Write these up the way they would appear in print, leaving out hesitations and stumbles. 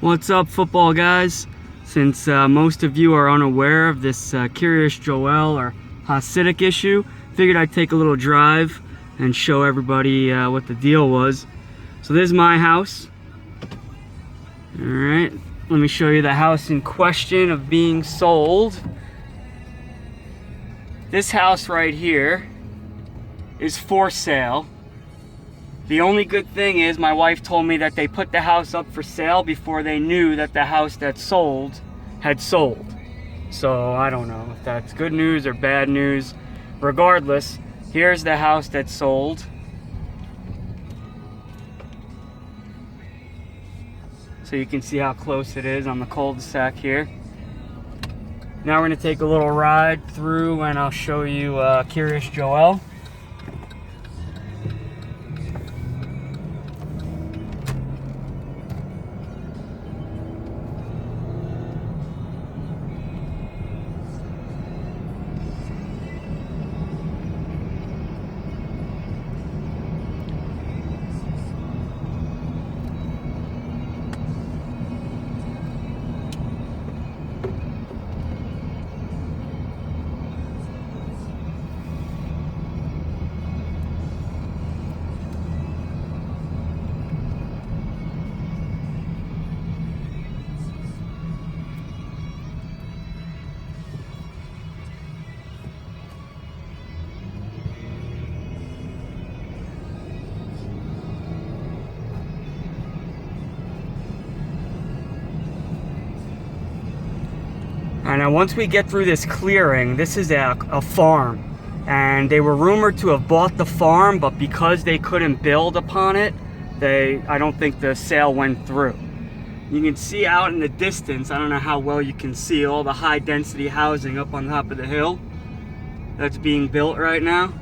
What's up, football guys? Since most of you are unaware of this Kiryas Joel or Hasidic issue, figured I'd take a little drive and show everybody what the deal was. So this is my house. Alright, let me show you the house in question of being sold. This house right here is for sale. The only good thing is my wife told me that they put the house up for sale before they knew that the house that sold had sold. So I don't know if that's good news or bad news. Regardless, here's the house that sold. So you can see how close it is on the cul-de-sac here. Now we're going to take a little ride through and I'll show you Kiryas Joel. And now once we get through this clearing, this is a farm. And they were rumored to have bought the farm, but because they couldn't build upon it, I don't think the sale went through. You can see out in the distance, I don't know how well you can see, all the high density housing up on top of the hill that's being built right now.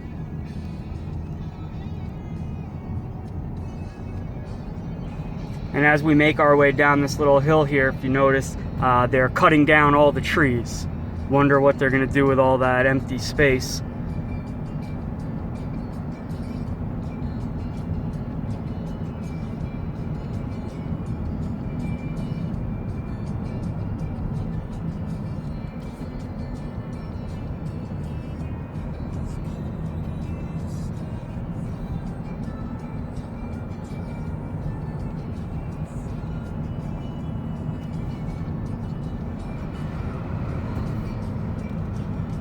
And as we make our way down this little hill here, if you notice, they're cutting down all the trees. Wonder what they're gonna do with all that empty space.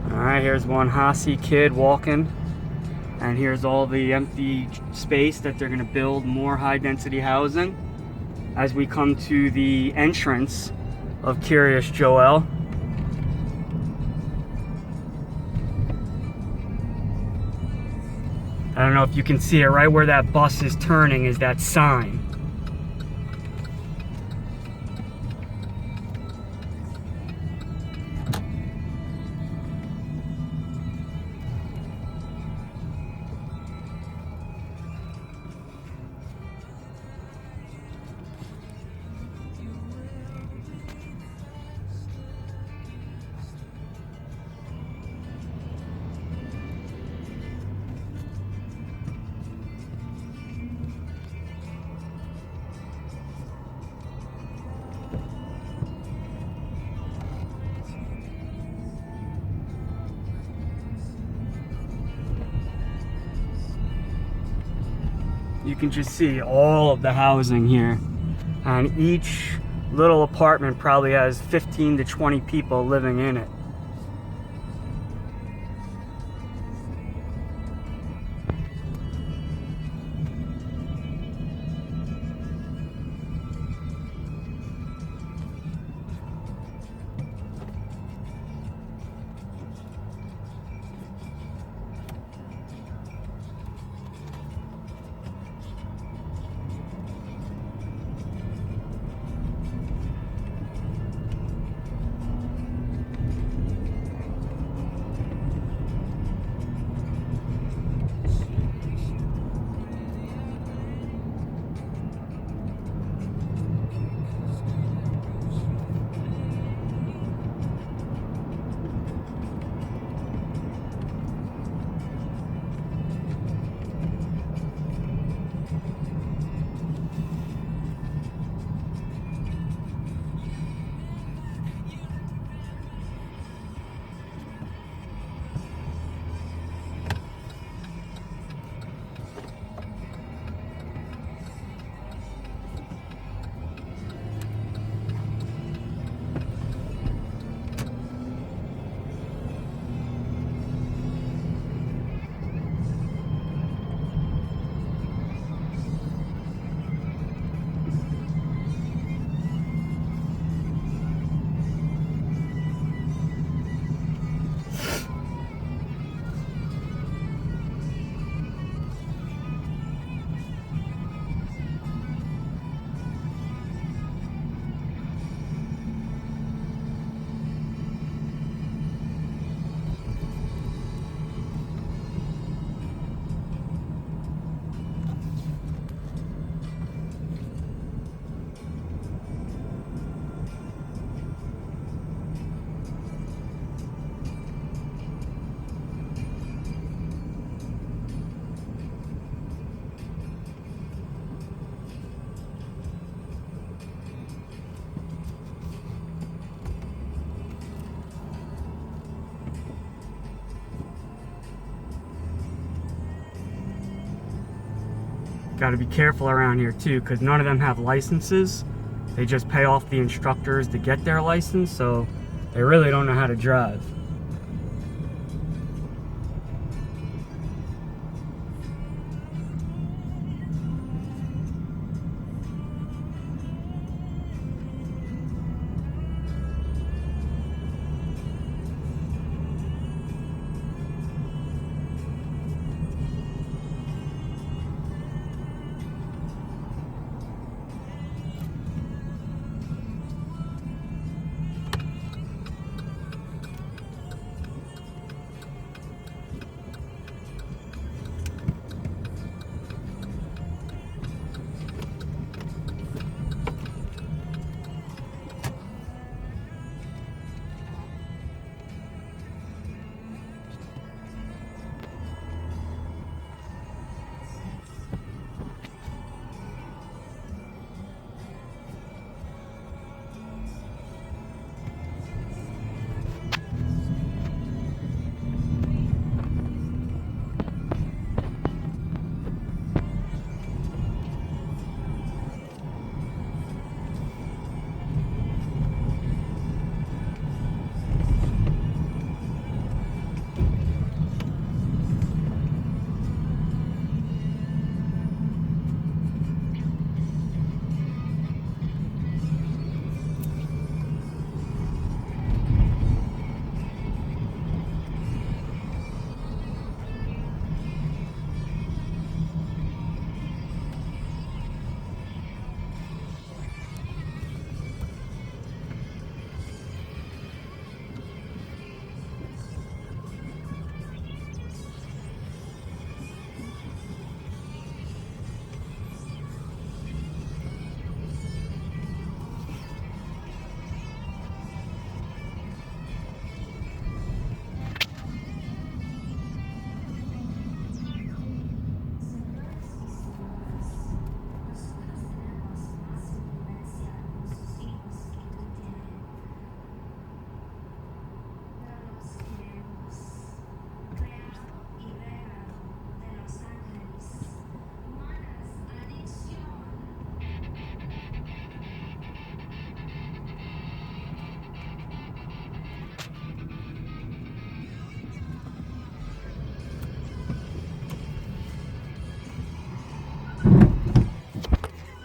Alright, here's one Hasi kid walking, and here's all the empty space that they're going to build more high density housing. As we come to the entrance of Kiryas Joel, I don't know if you can see it, right where that bus is turning is that sign. You can just see all of the housing here, and each little apartment probably has 15 to 20 people living in it. Got to be careful around here too, because none of them have licenses. They just pay off the instructors to get their license, so they really don't know how to drive.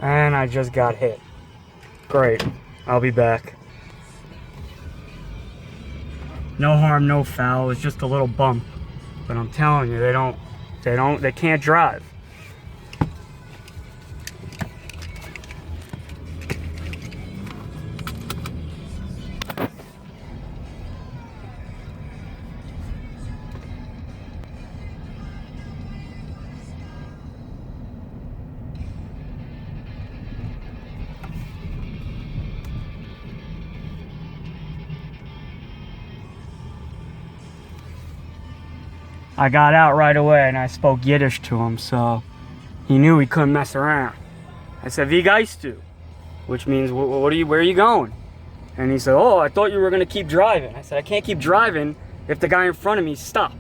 And I just got hit. Great. I'll be back. No harm, no foul. It's just a little bump. But I'm telling you, they can't drive. I got out right away and I spoke Yiddish to him, so he knew he couldn't mess around. I said, "Wie geist du?" Which means, where are you going? And he said, "Oh, I thought you were going to keep driving." I said, "I can't keep driving if the guy in front of me stopped."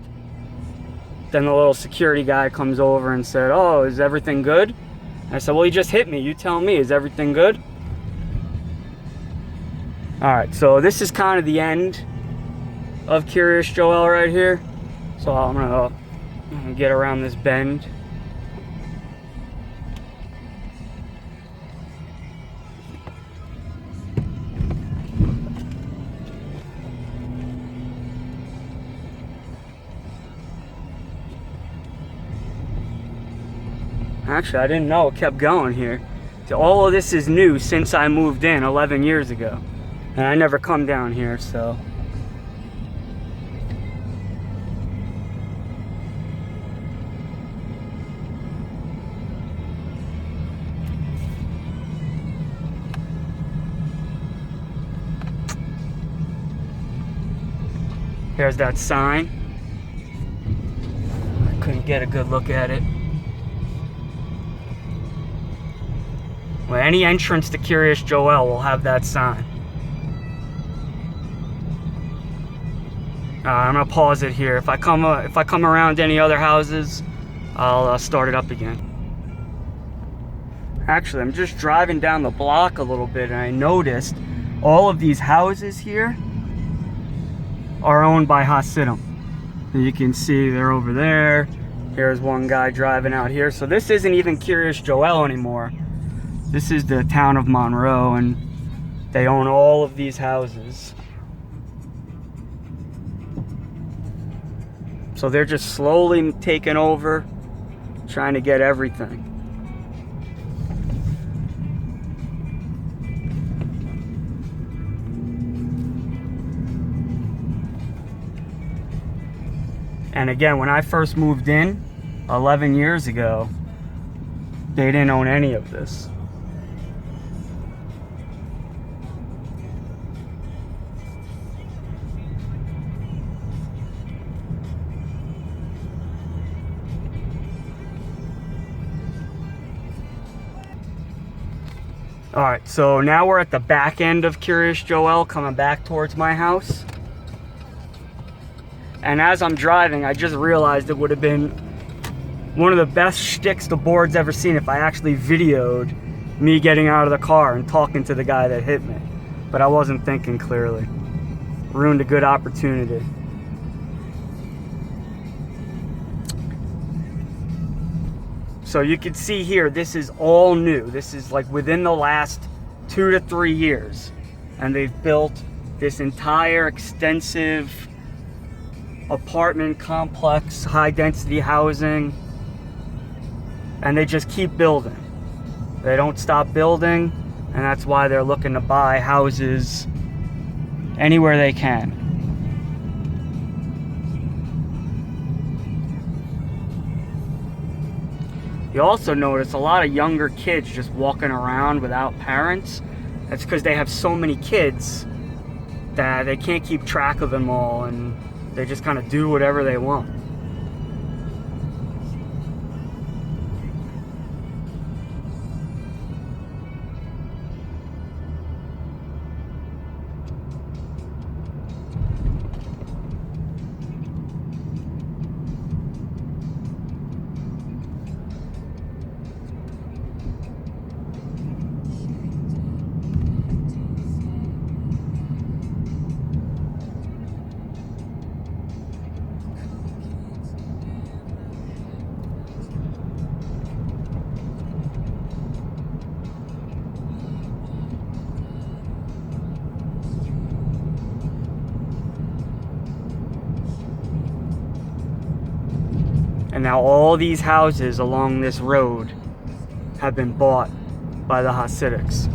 Then the little security guy comes over and said, "Oh, is everything good?" I said, "Well, he just hit me. You tell me, is everything good?" All right, so this is kind of the end of Curious Joel right here. So I'm gonna get around this bend. Actually, I didn't know it kept going here. So all of this is new since I moved in 11 years ago. And I never come down here, so. There's that sign. I couldn't get a good look at it. Well, any entrance to Curious Joel will have that sign. I'm gonna pause it here. If I come around any other houses, I'll start it up again. Actually, I'm just driving down the block a little bit and I noticed all of these houses here are owned by Hasidim. And you can see they're over there. Here's one guy driving out here. So this isn't even Kiryas Joel anymore. This is the town of Monroe, and they own all of these houses. So they're just slowly taking over, trying to get everything. And again, when I first moved in 11 years ago, they didn't own any of this. All right, so now we're at the back end of Kiryas Joel, coming back towards my house. And as I'm driving, I just realized it would have been one of the best shticks the board's ever seen if I actually videoed me getting out of the car and talking to the guy that hit me. But I wasn't thinking clearly. Ruined a good opportunity. So you can see here, this is all new. This is like within the last 2 to 3 years. And they've built this entire extensive apartment complex, high density housing. And they just keep building. They don't stop building. And that's why they're looking to buy houses anywhere they can. You also notice a lot of younger kids just walking around without parents. That's because they have so many kids that they can't keep track of them all, and they just kind of do whatever they want. And now all these houses along this road have been bought by the Hasidics.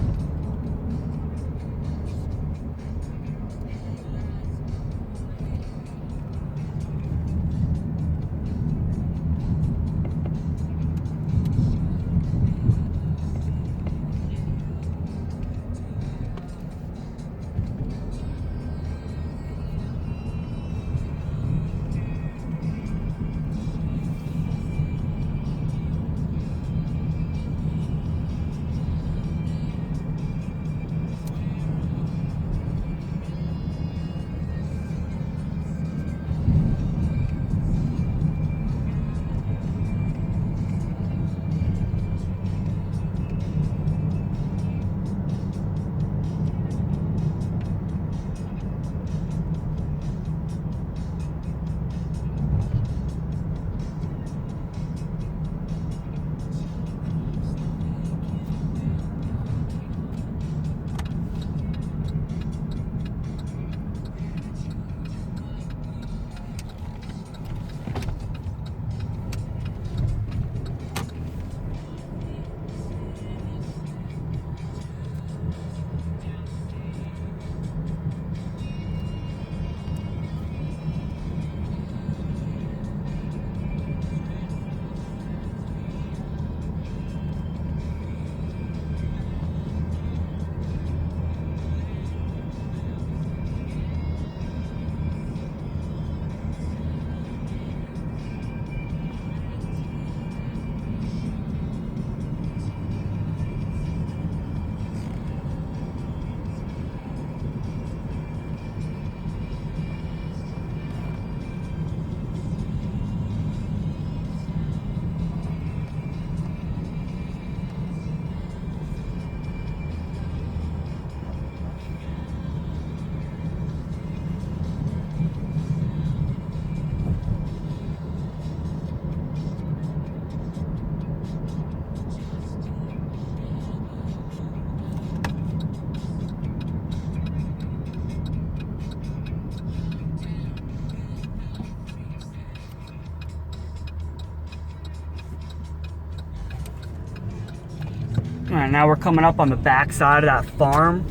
And now we're coming up on the back side of that farm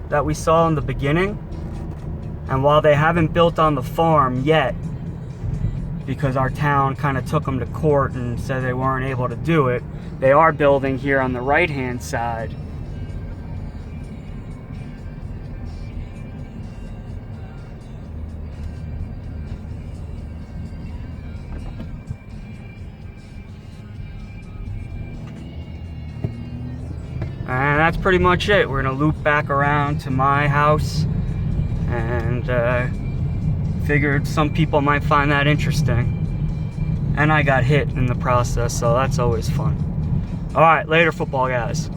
that we saw in the beginning. And while they haven't built on the farm yet, because our town kind of took them to court and said they weren't able to do it, they are building here on the right-hand side. And that's pretty much it. We're gonna loop back around to my house, and figured some people might find that interesting. And I got hit in the process, so that's always fun. All right, later, football guys.